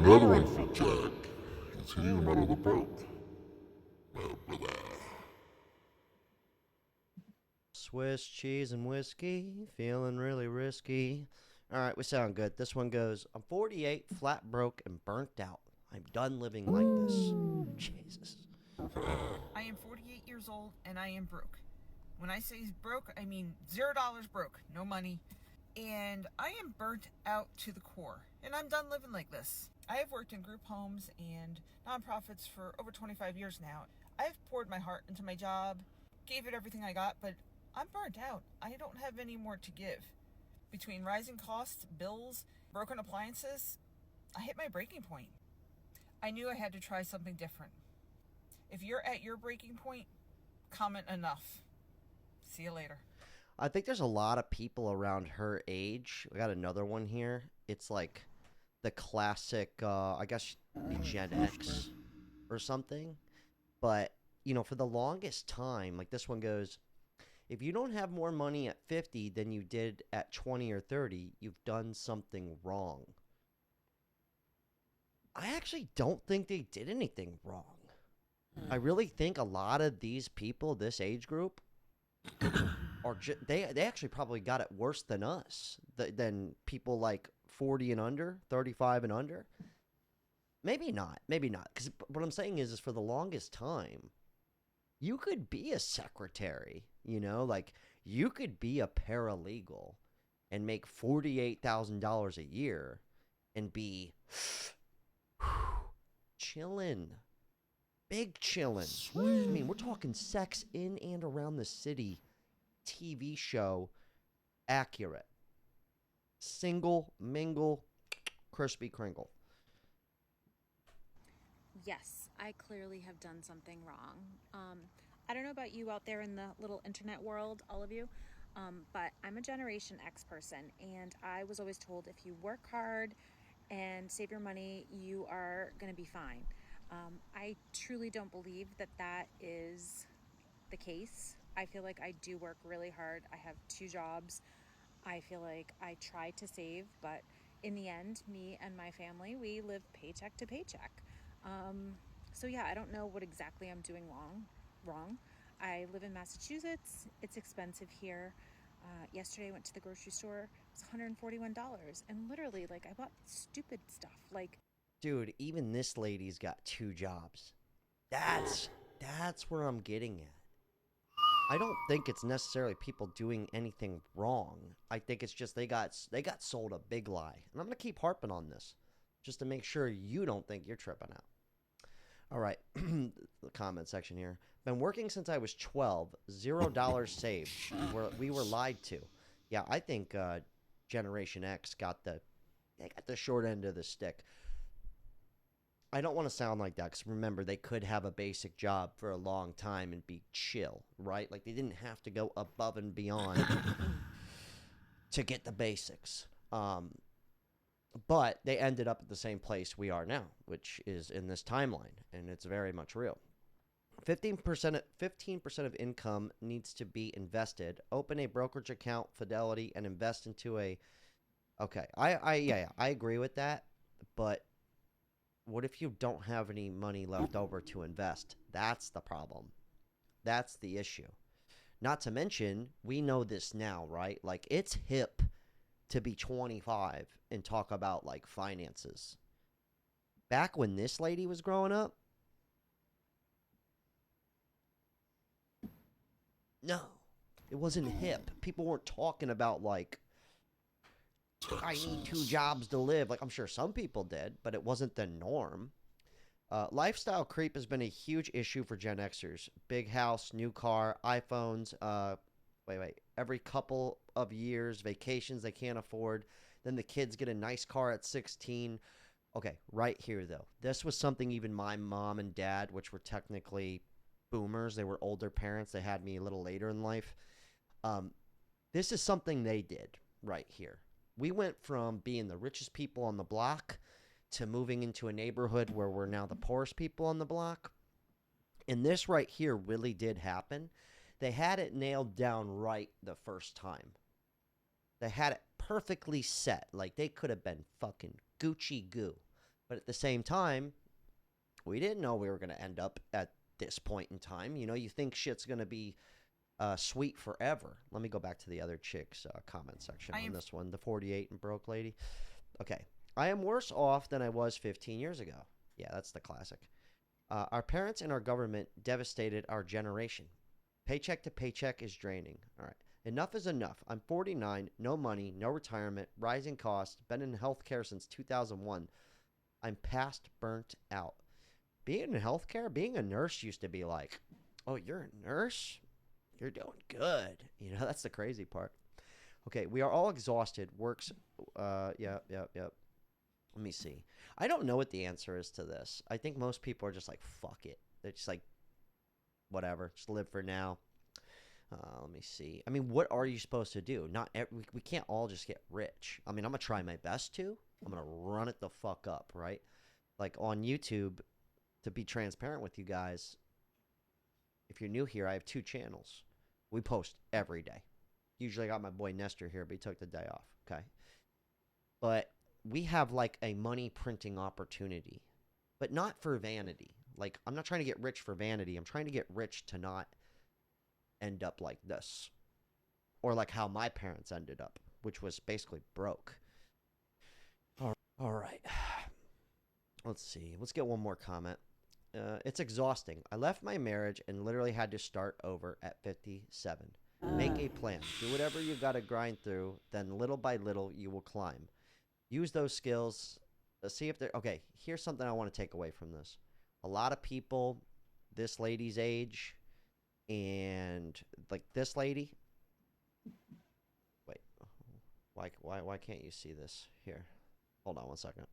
another one for Jack. He's hitting him out of the park. Swiss cheese and whiskey, feeling really risky. All right, we sound good. This one goes, I'm 48, flat broke, and burnt out. I'm done living like this. Jesus. I am 48 years old and I am broke. When I say broke, I mean $0 broke, no money. And I am burnt out to the core. And I'm done living like this. I have worked in group homes and nonprofits for over 25 years now. I've poured my heart into my job, gave it everything I got, but I'm burnt out. I don't have any more to give. Between rising costs, bills, broken appliances, I hit my breaking point. I knew I had to try something different. If you're at your breaking point, comment enough. See you later. I think there's a lot of people around her age. We got another one here. It's like the classic, I guess, be Gen X or something. But, for the longest time, like this one goes, if you don't have more money at 50 than you did at 20 or 30, you've done something wrong. I actually don't think they did anything wrong. I really think a lot of these people, this age group, they actually probably got it worse than us, than people like 40 and under, 35 and under. Maybe not, maybe not. Because what I'm saying is for the longest time, you could be a secretary, like you could be a paralegal and make $48,000 a year and be chilling, big chilling. I mean, we're talking sex in and around the city TV show accurate. Single, mingle, crispy kringle. Yes, I clearly have done something wrong. I don't know about you out there in the little internet world, all of you, but I'm a Generation X person, and I was always told if you work hard and save your money, you are going to be fine. I truly don't believe that that is the case. I feel like I do work really hard. I have two jobs. I feel like I try to save, but in the end, me and my family, we live paycheck to paycheck. Um, so yeah, I don't know what exactly I'm doing wrong. I live in Massachusetts. It's expensive here. Yesterday I went to the grocery store. It was $141, and literally, like, I bought stupid stuff. Like, Dude, even this lady's got two jobs. That's that's where I'm getting at. I don't think it's necessarily people doing anything wrong. I think it's just they got sold a big lie. And I'm going to keep harping on this just to make sure you don't think you're tripping out. All right, the comment section here. Been working since I was 12. $0 saved. We were lied to. Yeah, I think Generation X got the short end of the stick. I don't want to sound like that because remember, they could have a basic job for a long time and be chill, right? Like they didn't have to go above and beyond to get the basics. But they ended up at the same place we are now, which is in this timeline, and it's very much real. 15% of income needs to be invested. Open a brokerage account, Fidelity, and invest into a. Okay, yeah, I agree with that, but what if you don't have any money left over to invest? That's the problem. That's the issue. Not to mention, we know this now, right? Like, it's hip to be 25 and talk about, like, finances. Back when this lady was growing up, no, it wasn't hip. People weren't talking about, like, I need two jobs to live. Like, I'm sure some people did, but it wasn't the norm. Lifestyle creep has been a huge issue for Gen Xers. Big house, new car, iPhones. Wait. Every couple of years, vacations they can't afford. Then the kids get a nice car at 16. Okay, right here though. This was something even my mom and dad, which were technically boomers, they were older parents. They had me a little later in life. Um, this is something they did right here. We went from being the richest people on the block to moving into a neighborhood where we're now the poorest people on the block. And this right here really did happen. They had it nailed down right the first time. They had it perfectly set. Like they could have been fucking Gucci goo. But at the same time, we didn't know we were going to end up at this point in time. You know, you think shit's going to be sweet forever. Let me go back to the other chick's comment section on this one. The 48 and broke lady. Okay. I am worse off than I was 15 years ago. Yeah, that's the classic. Our parents and our government devastated our generation. Paycheck to paycheck is draining. All right. Enough is enough. I'm 49, no money, no retirement, rising costs, been in healthcare since 2001. I'm past burnt out. Being in healthcare, being a nurse used to be like, oh, you're a nurse? You're doing good. You know, that's the crazy part. Okay, we are all exhausted. Works, yep. Let me see. I don't know what the answer is to this. I think most people are just like, fuck it. They're just like, whatever, just live for now. Let me see. I mean, what are you supposed to do? We can't all just get rich. I mean, I'm going to try my best to. I'm going to run it the fuck up, right? Like on YouTube, to be transparent with you guys, if you're new here, I have 2 channels. We post every day. Usually I got my boy Nestor here, but he took the day off, okay? But we have like a money printing opportunity, but not for vanity. Like, I'm not trying to get rich for vanity. I'm trying to get rich to not end up like this. Or like how my parents ended up, which was basically broke. All right. Let's see. Let's get one more comment. It's exhausting. I left my marriage and literally had to start over at 57. Make a plan. Do whatever you've got to grind through. Then little by little, you will climb. Use those skills. See if they're... Okay, here's something I want to take away from this. A lot of people, this lady's age, and like this lady... Wait. Why can't you see this? Here. Hold on one second.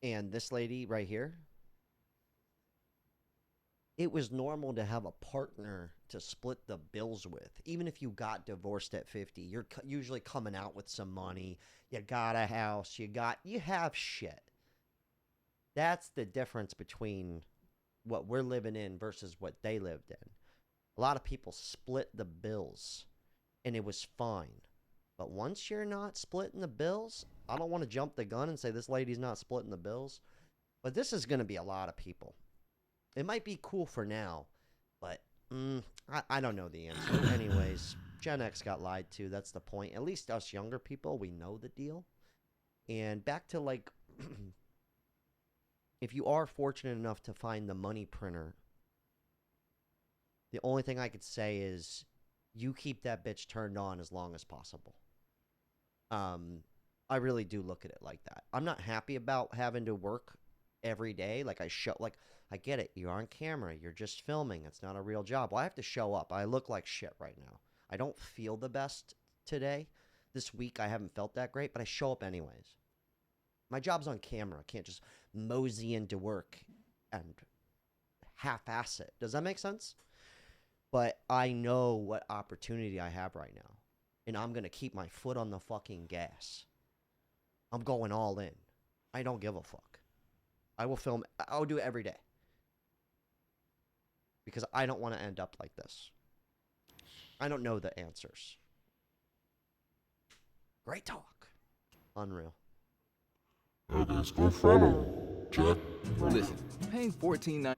And this lady right here... It was normal to have a partner to split the bills with. Even if you got divorced at 50, you're usually coming out with some money. You got a house. You have shit. That's the difference between what we're living in versus what they lived in. A lot of people split the bills, and it was fine. But once you're not splitting the bills, I don't want to jump the gun and say this lady's not splitting the bills, but this is going to be a lot of people. It might be cool for now, but I don't know the answer. Anyways, Gen X got lied to. That's the point. At least us younger people, we know the deal. And back to like, if you are fortunate enough to find the money printer, the only thing I could say is you keep that bitch turned on as long as possible. I really do look at it like that. I'm not happy about having to work every day. Like I get it. You're on camera. You're just filming. It's not a real job. Well, I have to show up. I look like shit right now. I don't feel the best today. This week, I haven't felt that great, but I show up anyways. My job's on camera. I can't just mosey into work and half-ass it. Does that make sense? But I know what opportunity I have right now. And I'm going to keep my foot on the fucking gas. I'm going all in. I don't give a fuck. I will film. I'll do it every day. Because I don't want to end up like this. I don't know the answers. Great talk. Unreal. Hey guys, go follow Jack. Listen, paying $14.99